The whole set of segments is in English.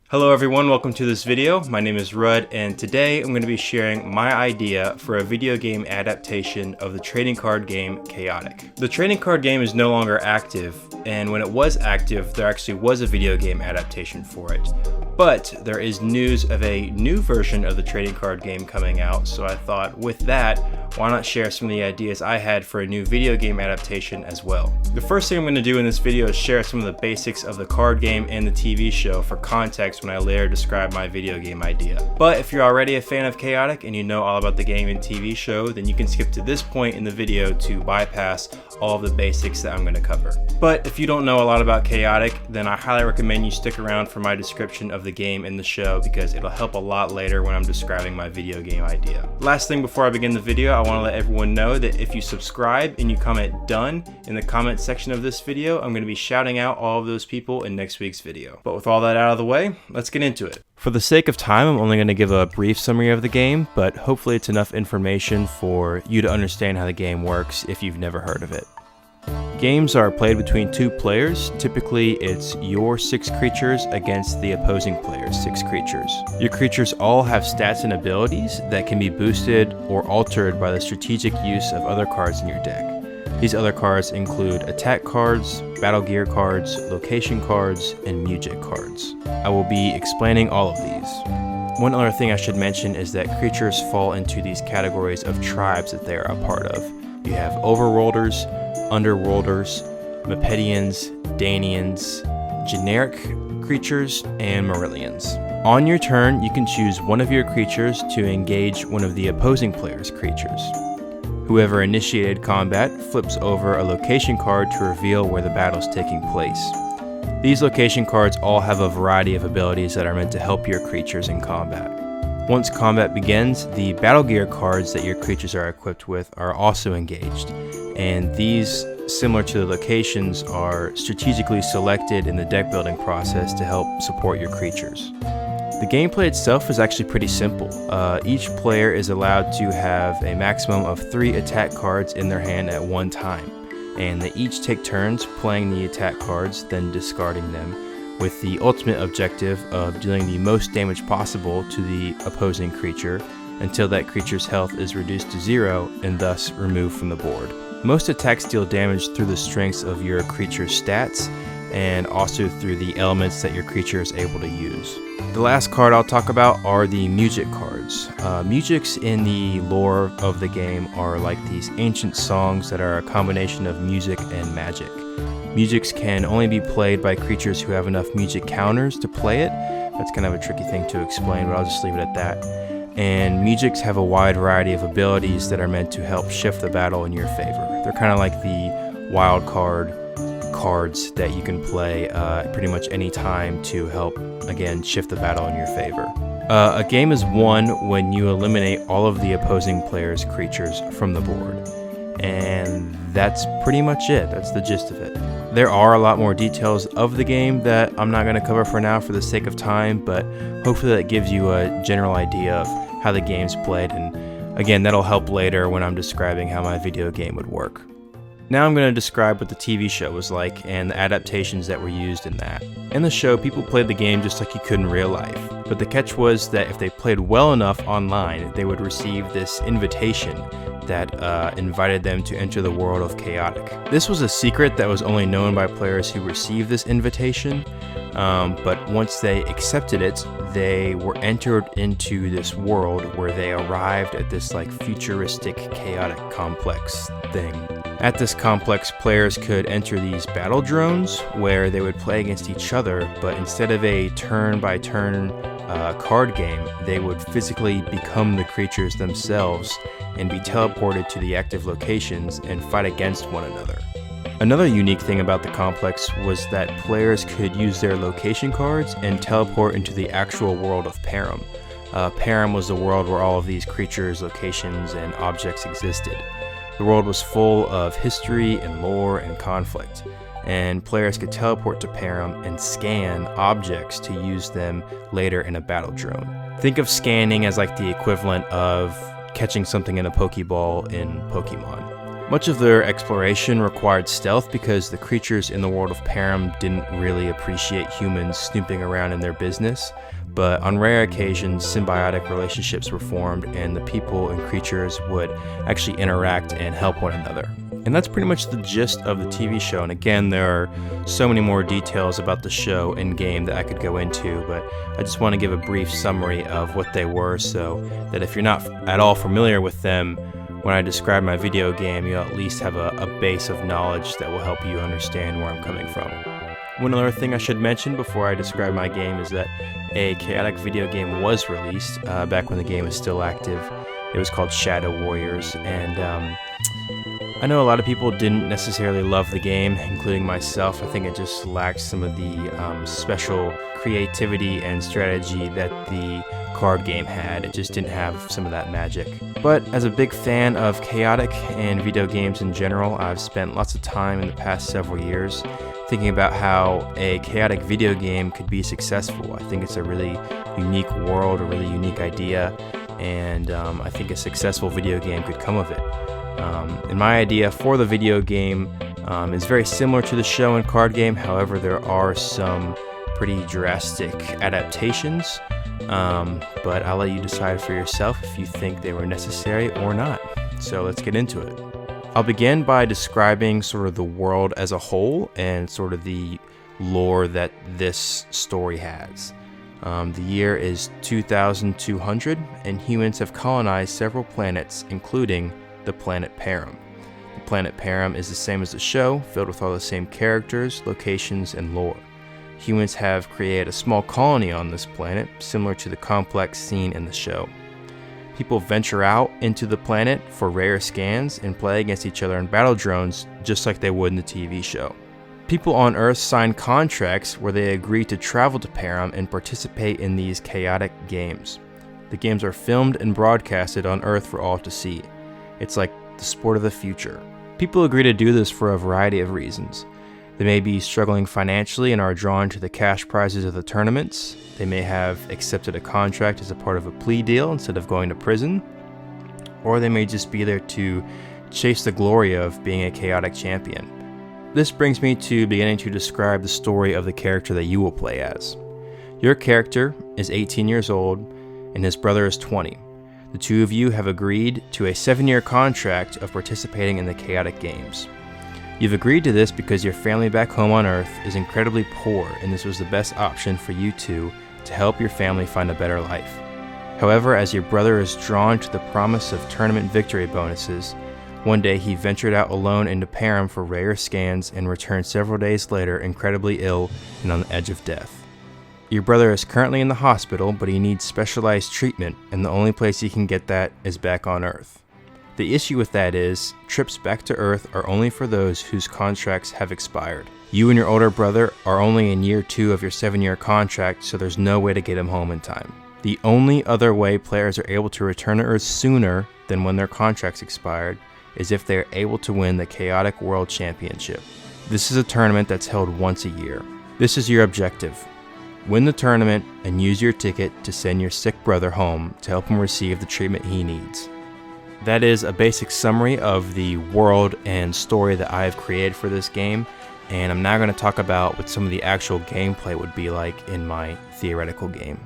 Hello everyone, welcome to this video. My name is Rudd and today I'm going to be sharing my idea for a video game adaptation of the trading card game Chaotic. The trading card game is no longer active, and when it was active there actually was a video game adaptation for it. But there is news of a new version of the trading card game coming out, so I thought with that, why not share some of the ideas I had for a new video game adaptation as well. The first thing I'm going to do in this video is share some of the basics of the card game and the TV show for context when I later describe my video game idea. But if you're already a fan of Chaotic and you know all about the game and TV show, then you can skip to this point in the video to bypass all of the basics that I'm going to cover. But if you don't know a lot about Chaotic, then I highly recommend you stick around for my description of the game and the show because it'll help a lot later when I'm describing my video game idea. Last thing before I begin the video, I want to let everyone know that if you subscribe and you comment "done" in the comment section of this video, I'm going to be shouting out all of those people in next week's video. But with all that out of the way, let's get into it. For the sake of time, I'm only going to give a brief summary of the game, but hopefully it's enough information for you to understand how the game works if you've never heard of it. Games are played between two players. Typically, it's your 6 creatures against the opposing player's 6 creatures. Your creatures all have stats and abilities that can be boosted or altered by the strategic use of other cards in your deck. These other cards include attack cards, battle gear cards, location cards, and music cards. I will be explaining all of these. One other thing I should mention is that creatures fall into these categories of tribes that they are a part of. You have overworlders, underworlders, Mepedians, Danians, generic creatures, and Marillions. On your turn, you can choose one of your creatures to engage one of the opposing player's creatures. Whoever initiated combat flips over a location card to reveal where the battle is taking place. These location cards all have a variety of abilities that are meant to help your creatures in combat. Once combat begins, the battle gear cards that your creatures are equipped with are also engaged, and these, similar to the locations, are strategically selected in the deck building process to help support your creatures. The gameplay itself is actually pretty simple. Each player is allowed to have a maximum of 3 attack cards in their hand at one time, and they each take turns playing the attack cards, then discarding them, with the ultimate objective of dealing the most damage possible to the opposing creature until that creature's health is reduced to 0 and thus removed from the board. Most attacks deal damage through the strengths of your creature's stats and also through the elements that your creature is able to use. The last card I'll talk about are the music cards. Musics in the lore of the game are like these ancient songs that are a combination of music and magic. Musics can only be played by creatures who have enough music counters to play it. That's kind of a tricky thing to explain, but I'll just leave it at that. And musics have a wide variety of abilities that are meant to help shift the battle in your favor. They're kind of like the wild card cards that you can play pretty much any time to help, again, shift the battle in your favor. A game is won when you eliminate all of the opposing player's creatures from the board. And that's pretty much it. That's the gist of it. There are a lot more details of the game that I'm not going to cover for now for the sake of time, but hopefully that gives you a general idea of how the game's played, and again, that'll help later when I'm describing how my video game would work. Now I'm going to describe what the TV show was like and the adaptations that were used in that. In the show, people played the game just like you could in real life, but the catch was that if they played well enough online, they would receive this invitation that invited them to enter the world of Chaotic. This was a secret that was only known by players who received this invitation, but once they accepted it, they were entered into this world where they arrived at this like futuristic chaotic complex thing. At this complex, players could enter these battle drones where they would play against each other, but instead of a turn-by-turn card game, they would physically become the creatures themselves and be teleported to the active locations and fight against one another. Another unique thing about the complex was that players could use their location cards and teleport into the actual world of Param. Param was the world where all of these creatures, locations, and objects existed. The world was full of history and lore and conflict, and players could teleport to Param and scan objects to use them later in a battle drone. Think of scanning as like the equivalent of catching something in a Pokeball in Pokemon. Much of their exploration required stealth because the creatures in the world of Param didn't really appreciate humans snooping around in their business, but on rare occasions symbiotic relationships were formed and the people and creatures would actually interact and help one another. And that's pretty much the gist of the TV show, and again, there are so many more details about the show and game that I could go into, but I just want to give a brief summary of what they were so that if you're not at all familiar with them, when I describe my video game, you'll at least have a base of knowledge that will help you understand where I'm coming from. One other thing I should mention before I describe my game is that a chaotic video game was released back when the game was still active. It was called Shadow Warriors, and I know a lot of people didn't necessarily love the game, including myself. I think it just lacked some of the special creativity and strategy that the card game had. It just didn't have some of that magic. But as a big fan of chaotic and video games in general, I've spent lots of time in the past several years thinking about how a chaotic video game could be successful. I think it's a really unique world, a really unique idea, and I think a successful video game could come of it. And my idea for the video game is very similar to the show and card game. However, there are some pretty drastic adaptations, but I'll let you decide for yourself if you think they were necessary or not. So let's get into it. I'll begin by describing sort of the world as a whole and sort of the lore that this story has. The year is 2200, and humans have colonized several planets, including the planet Param. The planet Param is the same as the show, filled with all the same characters, locations, and lore. Humans have created a small colony on this planet, similar to the complex scene in the show. People venture out into the planet for rare scans and play against each other in battle drones, just like they would in the TV show. People on Earth sign contracts where they agree to travel to Param and participate in these chaotic games. The games are filmed and broadcasted on Earth for all to see. It's like the sport of the future. People agree to do this for a variety of reasons. They may be struggling financially and are drawn to the cash prizes of the tournaments. They may have accepted a contract as a part of a plea deal instead of going to prison. Or they may just be there to chase the glory of being a chaotic champion. This brings me to beginning to describe the story of the character that you will play as. Your character is 18 years old and his brother is 20. The two of you have agreed to a 7-year contract of participating in the chaotic games. You've agreed to this because your family back home on Earth is incredibly poor, and this was the best option for you two to help your family find a better life. However, as your brother is drawn to the promise of tournament victory bonuses, one day he ventured out alone into Param for rare scans and returned several days later incredibly ill and on the edge of death. Your brother is currently in the hospital, but he needs specialized treatment, and the only place he can get that is back on Earth. The issue with that is, trips back to Earth are only for those whose contracts have expired. You and your older brother are only in year 2 of your 7-year contract, so there's no way to get him home in time. The only other way players are able to return to Earth sooner than when their contracts expired is if they are able to win the Chaotic World Championship. This is a tournament that's held once a year. This is your objective. Win the tournament and use your ticket to send your sick brother home to help him receive the treatment he needs. That is a basic summary of the world and story that I have created for this game, and I'm now going to talk about what some of the actual gameplay would be like in my theoretical game.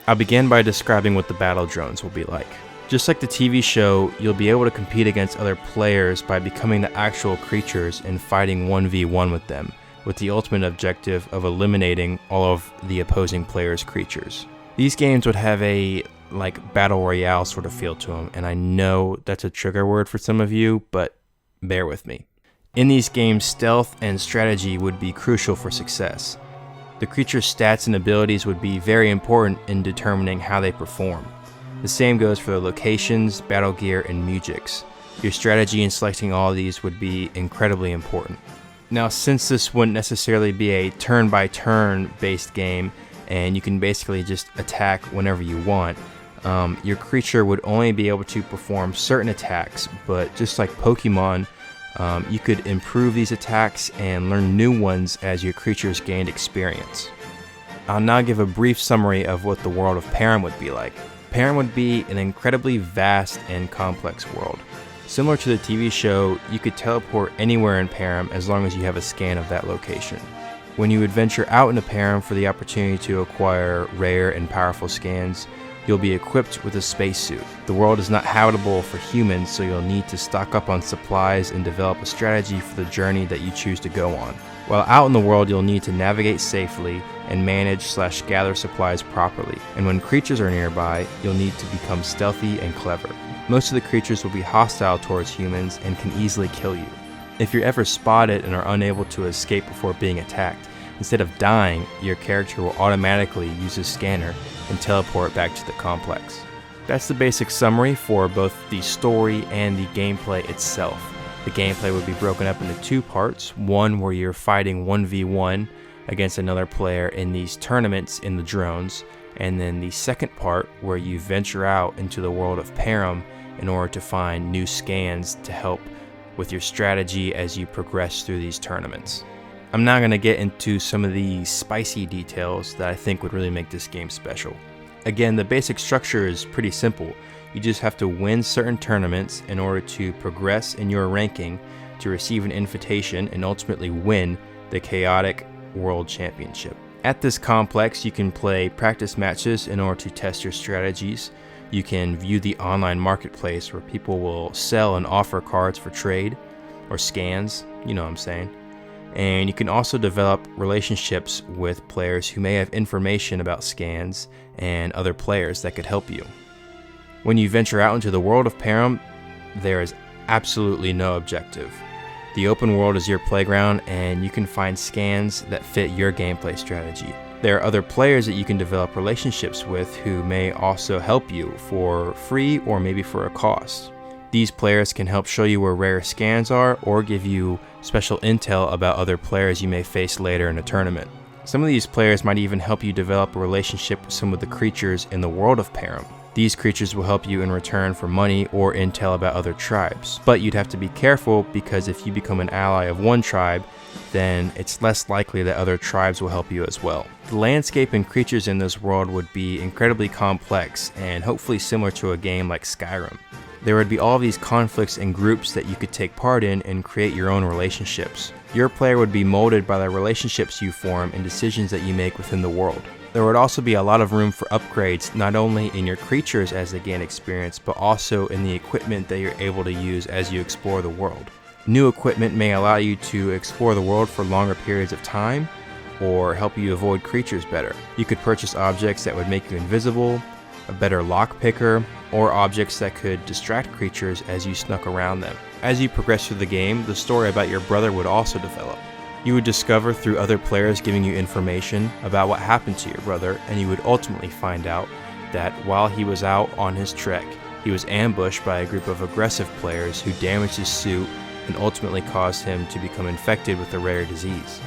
I'll begin by describing what the battle drones will be like. Just like the TV show, you'll be able to compete against other players by becoming the actual creatures and fighting 1v1 with them, with the ultimate objective of eliminating all of the opposing players' creatures. These games would have a battle royale sort of feel to them, and I know that's a trigger word for some of you, but bear with me. In these games, stealth and strategy would be crucial for success. The creature's stats and abilities would be very important in determining how they perform. The same goes for the locations, battle gear, and musics. Your strategy in selecting all of these would be incredibly important. Now, since this wouldn't necessarily be a turn-by-turn based game, and you can basically just attack whenever you want, your creature would only be able to perform certain attacks, but just like Pokemon, you could improve these attacks and learn new ones as your creatures gained experience. I'll now give a brief summary of what the world of Param would be like. Param would be an incredibly vast and complex world. Similar to the TV show, you could teleport anywhere in Param as long as you have a scan of that location. When you adventure out into Param for the opportunity to acquire rare and powerful scans, you'll be equipped with a spacesuit. The world is not habitable for humans, so you'll need to stock up on supplies and develop a strategy for the journey that you choose to go on. While out in the world, you'll need to navigate safely and manage/gather supplies properly. And when creatures are nearby, you'll need to become stealthy and clever. Most of the creatures will be hostile towards humans and can easily kill you. If you're ever spotted and are unable to escape before being attacked, instead of dying, your character will automatically use a scanner and teleport back to the complex. That's the basic summary for both the story and the gameplay itself. The gameplay would be broken up into two parts, one where you're fighting 1v1 against another player in these tournaments in the drones, and then the second part where you venture out into the world of Param in order to find new scans to help with your strategy as you progress through these tournaments. I'm now going to get into some of the spicy details that I think would really make this game special. Again, the basic structure is pretty simple. You just have to win certain tournaments in order to progress in your ranking to receive an invitation and ultimately win the Chaotic World Championship. At this complex, you can play practice matches in order to test your strategies. You can view the online marketplace where people will sell and offer cards for trade, or scans, you know what I'm saying. And you can also develop relationships with players who may have information about scans and other players that could help you. When you venture out into the world of Param, there is absolutely no objective. The open world is your playground, and you can find scans that fit your gameplay strategy. There are other players that you can develop relationships with who may also help you for free or maybe for a cost. These players can help show you where rare scans are or give you special intel about other players you may face later in a tournament. Some of these players might even help you develop a relationship with some of the creatures in the world of Param. These creatures will help you in return for money or intel about other tribes. But you'd have to be careful, because if you become an ally of one tribe, then it's less likely that other tribes will help you as well. The landscape and creatures in this world would be incredibly complex and hopefully similar to a game like Skyrim. There would be all these conflicts and groups that you could take part in and create your own relationships. Your player would be molded by the relationships you form and decisions that you make within the world. There would also be a lot of room for upgrades, not only in your creatures as they gain experience, but also in the equipment that you're able to use as you explore the world. New equipment may allow you to explore the world for longer periods of time, or help you avoid creatures better. You could purchase objects that would make you invisible, a better lock picker, or objects that could distract creatures as you snuck around them. As you progress through the game, the story about your brother would also develop. You would discover through other players giving you information about what happened to your brother, and you would ultimately find out that while he was out on his trek, he was ambushed by a group of aggressive players who damaged his suit and ultimately caused him to become infected with a rare disease.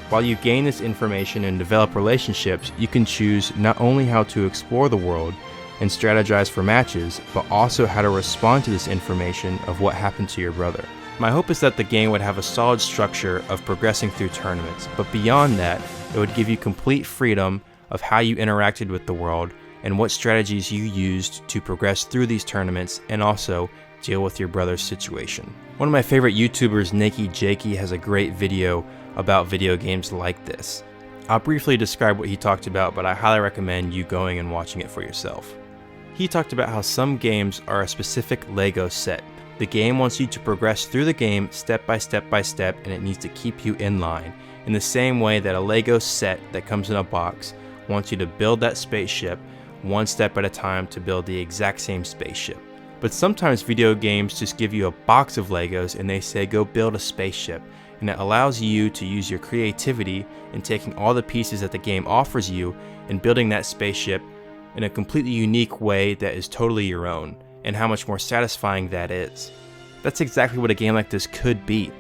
While you gain this information and develop relationships, you can choose not only how to explore the world and strategize for matches, but also how to respond to this information of what happened to your brother. My hope is that the game would have a solid structure of progressing through tournaments, but beyond that, it would give you complete freedom of how you interacted with the world and what strategies you used to progress through these tournaments and also deal with your brother's situation. One of my favorite YouTubers, Nakey Jakey, has a great video about video games like this. I'll briefly describe what he talked about, but I highly recommend you going and watching it for yourself. He talked about how some games are a specific Lego set. The game wants you to progress through the game step by step by step, and it needs to keep you in line, in the same way that a Lego set that comes in a box wants you to build that spaceship one step at a time to build the exact same spaceship. But sometimes video games just give you a box of Legos and they say go build a spaceship, and it allows you to use your creativity in taking all the pieces that the game offers you and building that spaceship in a completely unique way that is totally your own, and how much more satisfying that is. That's exactly what a game like this could be.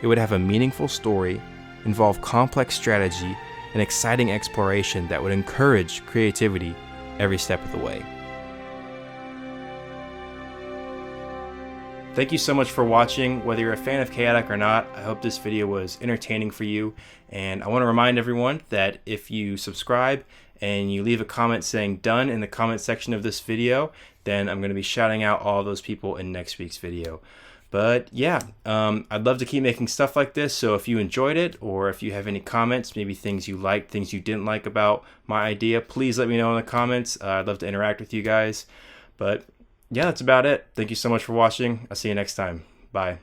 It would have a meaningful story, involve complex strategy, and exciting exploration that would encourage creativity every step of the way. Thank you so much for watching. Whether you're a fan of Chaotic or not, I hope this video was entertaining for you. And I want to remind everyone that if you subscribe and you leave a comment saying done in the comment section of this video, then I'm going to be shouting out all those people in next week's video. But yeah, I'd love to keep making stuff like this, so if you enjoyed it, or if you have any comments, maybe things you liked, things you didn't like about my idea, please let me know in the comments. I'd love to interact with you guys. But yeah, that's about it. Thank you so much for watching. I'll see you next time. Bye.